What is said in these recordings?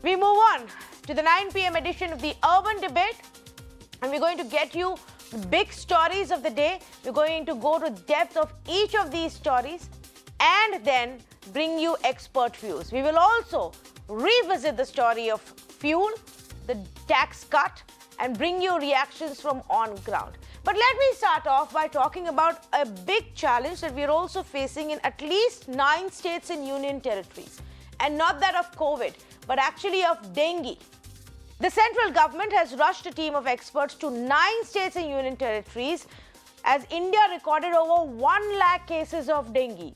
We move on to the 9 p.m. edition of the Urban Debate, and we're going to get you the big stories of the day. We're going to go to depth of each of these stories and then bring you expert views. We will also revisit the story of fuel, the tax cut, and bring you reactions from on ground. But let me start off by talking about a big challenge that we're also facing in at least 9 states and union territories. And not that of COVID, but actually of dengue. The central government has rushed a team of experts to 9 states and union territories as India recorded over 1 lakh cases of dengue.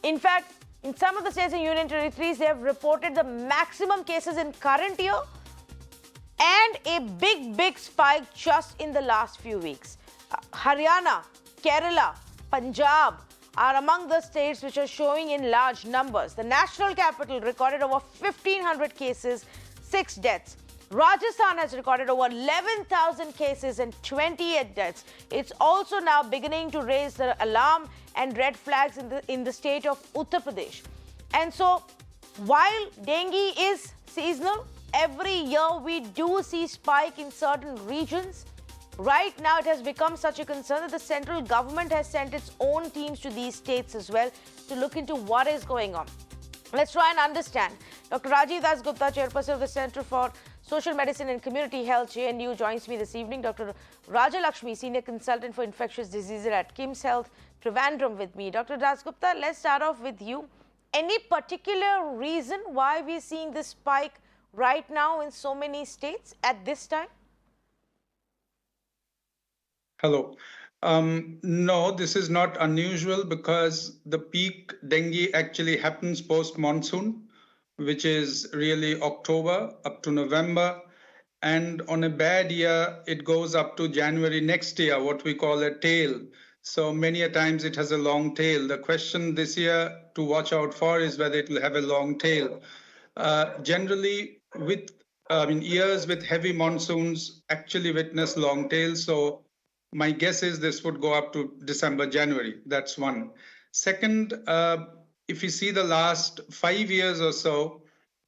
In fact, in some of the states and union territories, they have reported the maximum cases in current year and a big spike just in the last few weeks. Haryana, Kerala, Punjab are among the states which are showing in large numbers. The national capital recorded over 1,500 cases, 6 deaths. Rajasthan has recorded over 11,000 cases and 28 deaths. It's also now beginning to raise the alarm and red flags in the state of Uttar Pradesh. And so, while dengue is seasonal, every year we do see spike in certain regions. Right now it has become such a concern that the central government has sent its own teams to these states as well to look into what is going on. Let's try and understand. Dr. Rajiv Das Gupta, chairperson of the Centre for Social Medicine and Community Health, JNU, joins me this evening. Dr. Raja Lakshmi, senior consultant for infectious diseases at KIMS Health, Trivandrum, with me. Dr. Das Gupta, let's start off with you. Any particular reason why we're seeing this spike right now in so many states at this time? Hello. No, this is not unusual because the peak dengue actually happens post-monsoon, which is really October up to November. And on a bad year, it goes up to January next year, what we call a tail. So many a times it has a long tail. The question this year to watch out for is whether it will have a long tail. Generally, with years with heavy monsoons actually witness long tails. So my guess is this would go up to December, January. That's one. Second, if you see the last 5 years or so,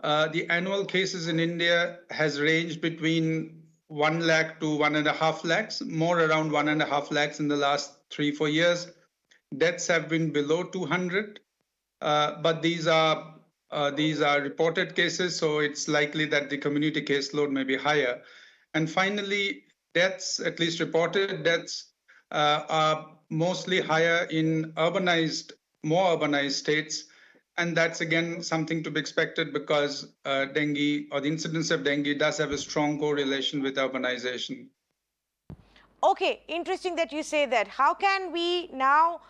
the annual cases in India has ranged between 1 lakh to 1.5 lakhs, more around 1.5 lakhs in the last 3-4 years. Deaths have been below 200, but these are reported cases, so it's likely that the community caseload may be higher. And finally, deaths, at least reported deaths, are mostly higher in more urbanized states. And that's again something to be expected because dengue or the incidence of dengue does have a strong correlation with urbanization. Okay, interesting that you say that. How can we now,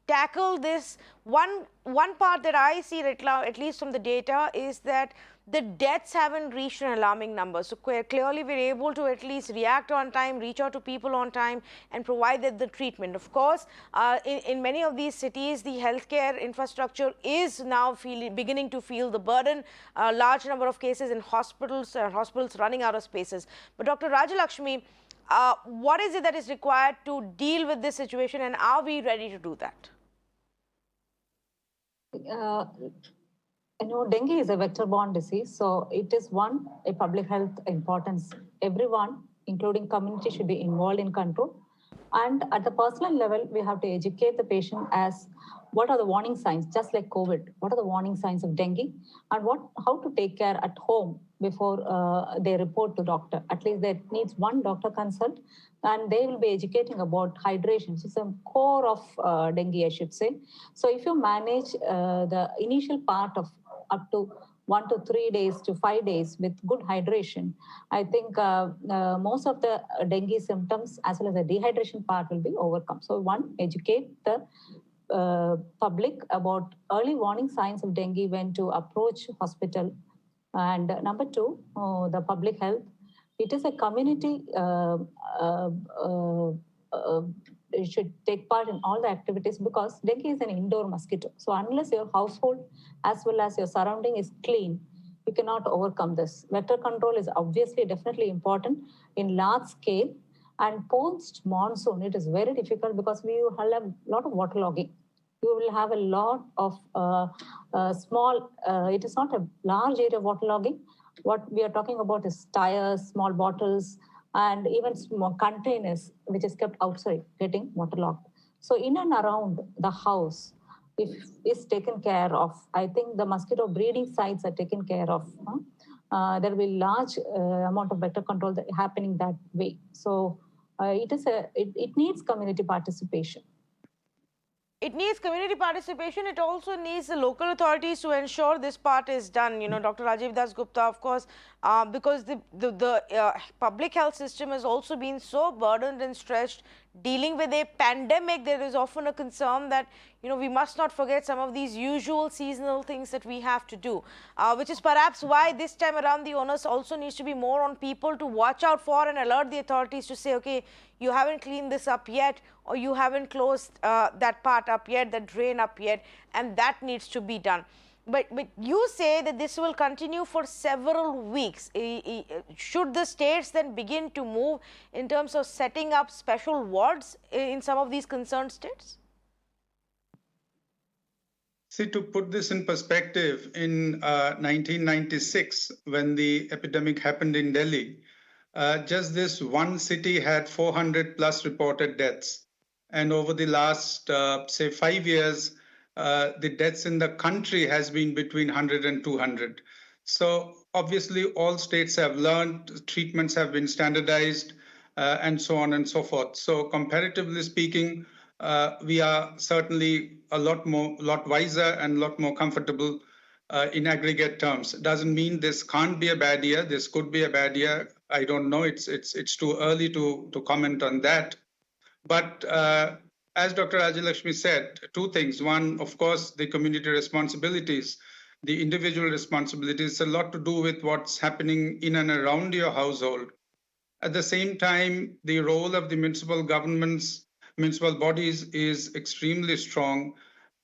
tackle this? One part that I see right now, at least from the data, is that the deaths haven't reached an alarming number. So clearly we're able to at least react on time, reach out to people on time and provide the treatment. Of course, in many of these cities, the healthcare infrastructure is now beginning to feel the burden. A large number of cases in hospitals running out of spaces. But Dr. Raja Lakshmi, what is it that is required to deal with this situation, and are we ready to do that? Dengue is a vector-borne disease, so it is a public health importance. Everyone, including community, should be involved in control. And at the personal level, we have to educate the patient as what are the warning signs, just like COVID, what are the warning signs of dengue, and how to take care at home before they report to doctor. At least there needs one doctor consult, and they will be educating about hydration, which is the core of dengue, I should say. So if you manage the initial part of up to 1 to 3 days to 5 days with good hydration, I think most of the dengue symptoms as well as the dehydration part will be overcome. So one, educate the public about early warning signs of dengue, when to approach hospital. And number 2, the public health. It is a community should take part in all the activities because dengue is an indoor mosquito. So unless your household as well as your surrounding is clean, you cannot overcome this. Vector control is obviously definitely important in large scale, and post monsoon it is very difficult because we will have a lot of waterlogging. you will have a lot of small, it is not a large area of waterlogging. What we are talking about is tires, small bottles, and even small containers, which is kept outside getting waterlogged. So in and around the house, if is taken care of, I think the mosquito breeding sites are taken care of. There will be large amount of vector control happening that way. So it needs community participation. It needs community participation. It also needs the local authorities to ensure this part is done. You know, Dr. Rajiv Das Gupta, of course, because the public health system has also been so burdened and stretched. Dealing with a pandemic, there is often a concern that, you know, we must not forget some of these usual seasonal things that we have to do, which is perhaps why this time around the onus also needs to be more on people to watch out for and alert the authorities to say, okay, you haven't cleaned this up yet, or you haven't closed that part up yet, that drain up yet, and that needs to be done. But you say that this will continue for several weeks. Should the states then begin to move in terms of setting up special wards in some of these concerned states? See, to put this in perspective, in 1996, when the epidemic happened in Delhi, just this one city had 400 plus reported deaths. And over the last, say, 5 years, the deaths in the country has been between 100 and 200. So obviously all states have learned, treatments have been standardized, and so on and so forth. So comparatively speaking, we are certainly a lot wiser and a lot more comfortable in aggregate terms. Doesn't mean this can't be a bad year. This could be a bad year. I don't know. It's too early to comment on that. But as Dr. Rajalakshmi said, two things. One, of course, the community responsibilities, the individual responsibilities, a lot to do with what's happening in and around your household. At the same time, the role of the municipal governments, municipal bodies is extremely strong.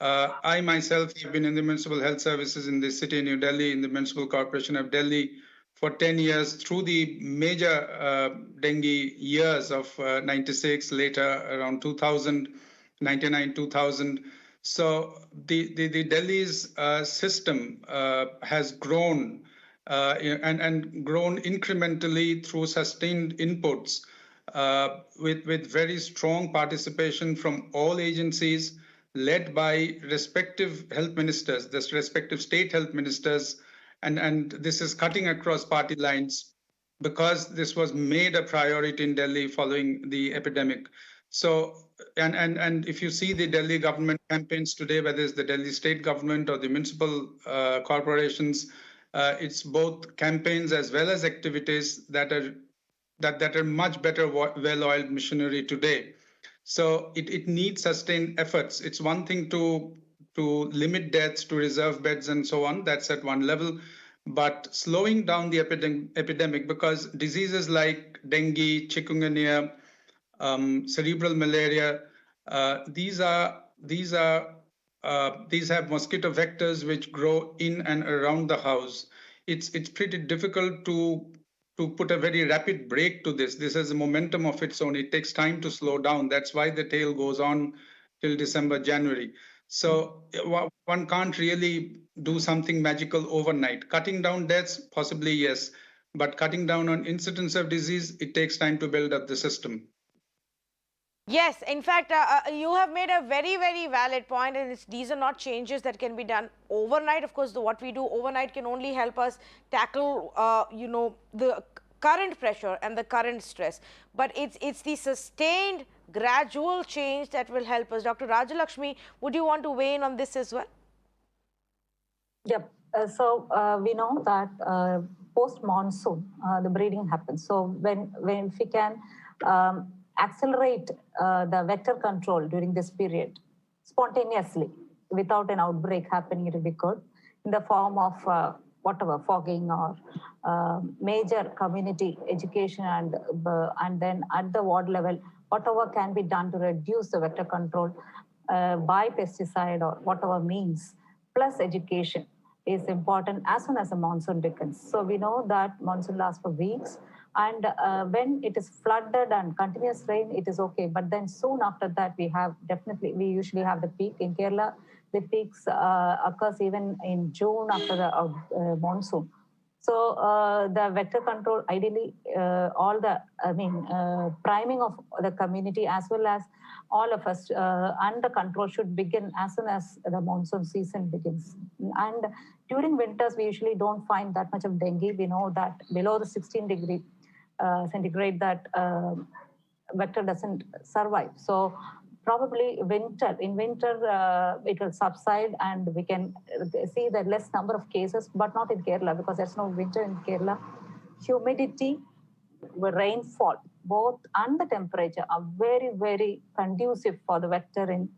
I myself have been in the municipal health services in the city of New Delhi, in the Municipal Corporation of Delhi, for 10 years through the major dengue years of 96, later around 2000, 99, 2000. So the Delhi's system has grown and grown incrementally through sustained inputs with very strong participation from all agencies led by respective health ministers, the respective state health ministers, and this is cutting across party lines because this was made a priority in Delhi following the epidemic. So, and if you see the Delhi government campaigns today, whether it's the Delhi state government or the municipal corporations, it's both campaigns as well as activities that are much better well-oiled machinery today. So it needs sustained efforts. It's one thing to limit deaths, to reserve beds and so on. That's at one level. But slowing down the epidemic, because diseases like dengue, chikungunya, cerebral malaria, these have mosquito vectors which grow in and around the house. It's pretty difficult to put a very rapid break to this. This has a momentum of its own. It takes time to slow down. That's why the tail goes on till December, January. So one can't really do something magical overnight. Cutting down deaths, possibly yes, but cutting down on incidence of disease, it takes time to build up the system. Yes, in fact, you have made a very, very valid point, and these are not changes that can be done overnight. Of course, what we do overnight can only help us tackle, you know, the current pressure and the current stress. But it's the sustained, gradual change that will help us. Dr. Rajalakshmi, would you want to weigh in on this as well? Yep. So we know that post-monsoon, the breeding happens. So when if we can accelerate the vector control during this period spontaneously without an outbreak happening, it will be good in the form of whatever fogging or major community education, and then at the ward level, whatever can be done to reduce the vector control by pesticide or whatever means, plus education is important as soon as the monsoon begins. So we know that monsoon lasts for weeks. And when it is flooded and continuous rain, it is okay. But then soon after that, we usually have the peak in Kerala. The peaks occurs even in June after the monsoon. So the vector control, ideally, priming of the community as well as all of us and the control should begin as soon as the monsoon season begins. And during winters, we usually don't find that much of dengue. We know that below the 16 degree centigrade, that vector doesn't survive. So probably in winter, it will subside and we can see the less number of cases, but not in Kerala because there's no winter in Kerala. Humidity, rainfall, both and the temperature are very, very conducive for the vector in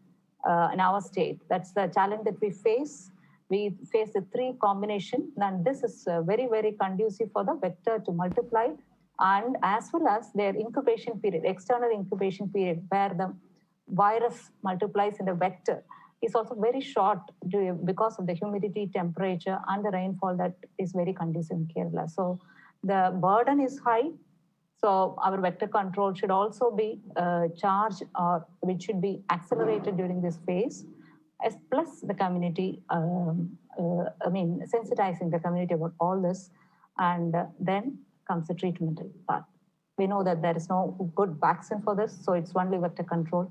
our state. That's the challenge that we face. We face the three combination, and this is very, very conducive for the vector to multiply, and as well as their incubation period, external incubation period, where the virus multiplies in the vector is also very short because of the humidity, temperature, and the rainfall that is very conducive in Kerala. So the burden is high. So our vector control should also be charged, or which should be accelerated during this phase, as plus the community, sensitizing the community about all this, and then comes the treatment part. We know that there is no good vaccine for this, so it's only vector control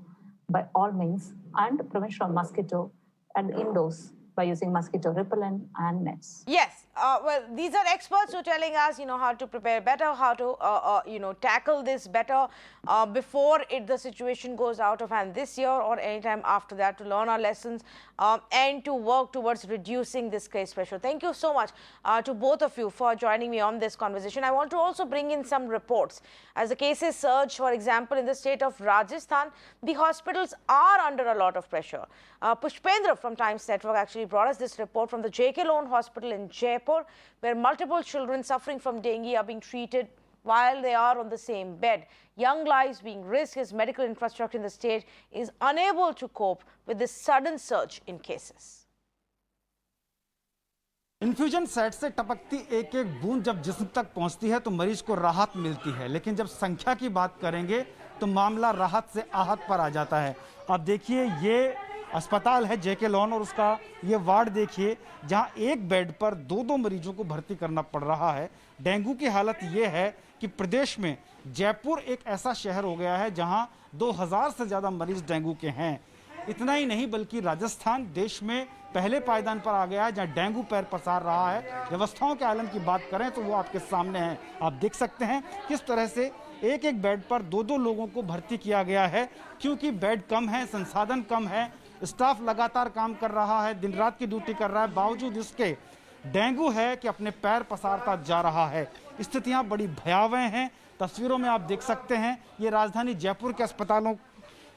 by all means, and prevention of mosquito and indoors by using mosquito repellent and nets. Yes. Well, these are experts who are telling us, how to prepare better, how to, tackle this better before the situation goes out of hand this year or anytime after that, to learn our lessons and to work towards reducing this case pressure. Thank you so much to both of you for joining me on this conversation. I want to also bring in some reports. As the cases surge, for example, in the state of Rajasthan, the hospitals are under a lot of pressure. Pushpendra from Times Network actually brought us this report from the JK Lone Hospital in Jaipur, where multiple children suffering from dengue are being treated while they are on the same bed. Young lives being risked as medical infrastructure in the state is unable to cope with this sudden surge in cases. Infusion set से टपकती एक एक बूंद जब जिस्म तक पहुंचती है तो मरीज को राहत मिलती है, लेकिन जब संख्या की बात करेंगे तो मामला राहत से आहत पर आ जाता है। अब देखिए, ये अस्पताल है जेके लॉन और उसका ये वार्ड देखिए, जहां एक बेड पर दो मरीजों को भर्ती करना पड़ रहा है। डेंगू की हालत ये है कि प्रदेश में जयपुर एक ऐसा शहर हो गया है जहां 2000 से ज़्यादा मरीज डेंगू के हैं। इतना ही नहीं, बल्कि राजस्थान देश में पहले पायदान पर आ गया है जहां डेंगू पैर पसार रहा है। व्यवस्थाओं के आलम की बात करें तो वो आपके सामने है। आप देख सकते हैं किस तरह से एक एक बेड पर दो लोगों को भर्ती किया गया है, क्योंकि बेड कम है, संसाधन कम है। स्टाफ लगातार काम कर रहा है, दिन रात की ड्यूटी कर रहा है, बावजूद इसके डेंगू है कि अपने पैर पसारता जा रहा है। स्थितियां बड़ी भयावह हैं। तस्वीरों में आप देख सकते हैं, ये राजधानी जयपुर के अस्पतालों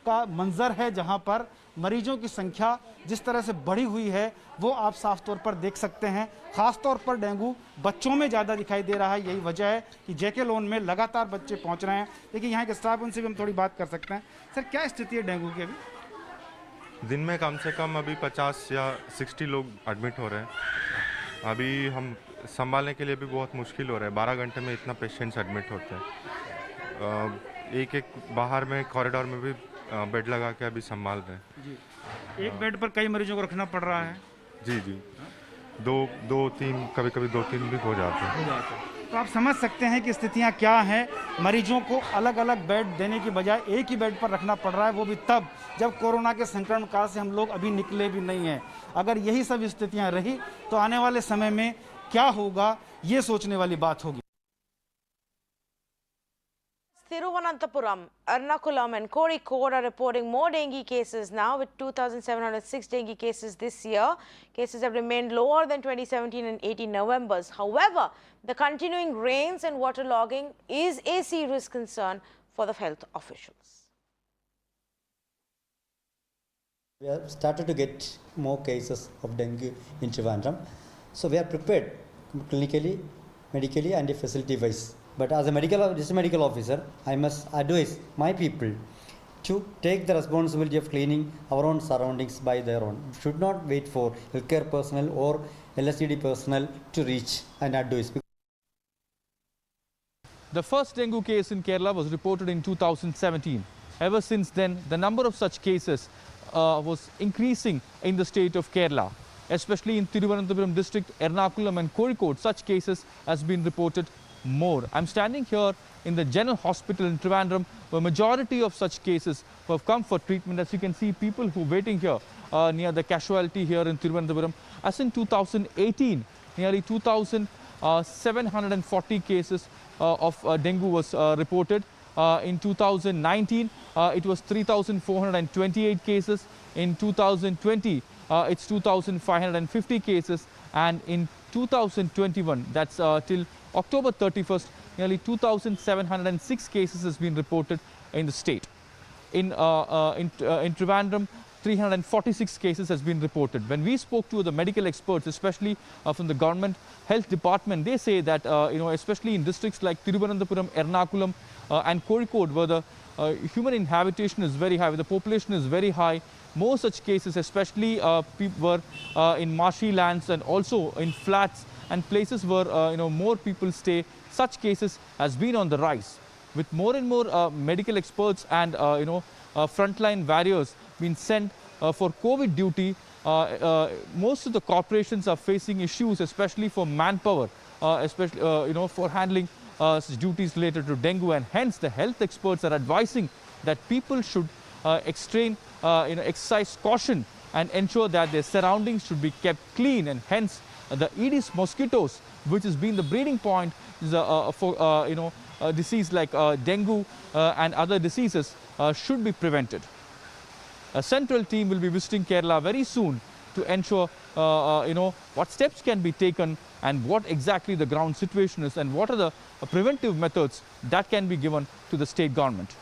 का मंजर है, जहां पर मरीजों की संख्या जिस तरह से बढ़ी हुई है वो आप साफ तौर पर देख सकते हैं। खास तौर पर डेंगू बच्चों में ज़्यादा दिखाई दे रहा है। यही वजह है कि जेके लोन में लगातार बच्चे पहुंच रहे हैं। लेकिन यहाँ के स्टाफ, उनसे भी हम थोड़ी बात कर सकते हैं। सर, क्या स्थिति है डेंगू की? अभी दिन में कम से कम अभी 50 या 60 लोग एडमिट हो रहे हैं। अभी हम संभालने के लिए भी बहुत मुश्किल हो रहा है। 12 घंटे में इतना पेशेंट्स एडमिट होते हैं। एक बाहर में कॉरिडोर में भी बेड लगा के अभी संभाल रहे हैं जी। एक बेड पर कई मरीजों को रखना पड़ रहा है। जी, दो तीन, कभी कभी 2-3 भी हो जाते हैं। तो आप समझ सकते हैं कि स्थितियां क्या हैं। मरीजों को अलग अलग बेड देने की बजाय एक ही बेड पर रखना पड़ रहा है, वो भी तब जब कोरोना के संक्रमण काल से हम लोग अभी निकले भी नहीं हैं। अगर यही सब स्थितियां रही तो आने वाले समय में क्या होगा, ये सोचने वाली बात होगी। Thiruvananthapuram, Ernakulam and Kozhikode are reporting more dengue cases now, with 2,706 dengue cases this year. Cases have remained lower than 2017 and 18 Novembers. However, the continuing rains and waterlogging is a serious concern for the health officials. We have started to get more cases of dengue in Trivandrum. So we are prepared clinically, medically and facility-wise. But as a medical officer, I must advise my people to take the responsibility of cleaning our own surroundings by their own. Should not wait for healthcare personnel or LSD personnel to reach and advise. The first dengue case in Kerala was reported in 2017. Ever since then, the number of such cases was increasing in the state of Kerala, especially in Thiruvananthapuram district, Ernakulam and Kozhikode. Such cases has been reported more. I'm standing here in the General Hospital in Trivandrum, where majority of such cases have come for treatment. As you can see, people who are waiting here near the casualty here in Thiruvananthapuram. As in 2018, nearly 2,740 cases of dengue was reported. In 2019, it was 3,428 cases. In 2020, it's 2,550 cases. And in 2021, that's till October 31st, nearly 2,706 cases has been reported in the state. In Trivandrum, 346 cases has been reported. When we spoke to the medical experts, especially from the government health department, they say that especially in districts like Thiruvananthapuram, Ernakulam and Kozhikode, where the human inhabitation is very high, where the population is very high, more such cases, especially were in marshy lands and also in flats and places where more people stay. Such cases has been on the rise. With more and more medical experts and frontline warriors being sent for COVID duty, most of the corporations are facing issues, especially for manpower, especially for handling duties related to dengue, and hence the health experts are advising that people should exercise caution and ensure that their surroundings should be kept clean, and hence the Aedes mosquitoes, which has been the breeding point for a disease like dengue and other diseases, should be prevented. A central team will be visiting Kerala very soon to ensure what steps can be taken and what exactly the ground situation is and what are the preventive methods that can be given to the state government.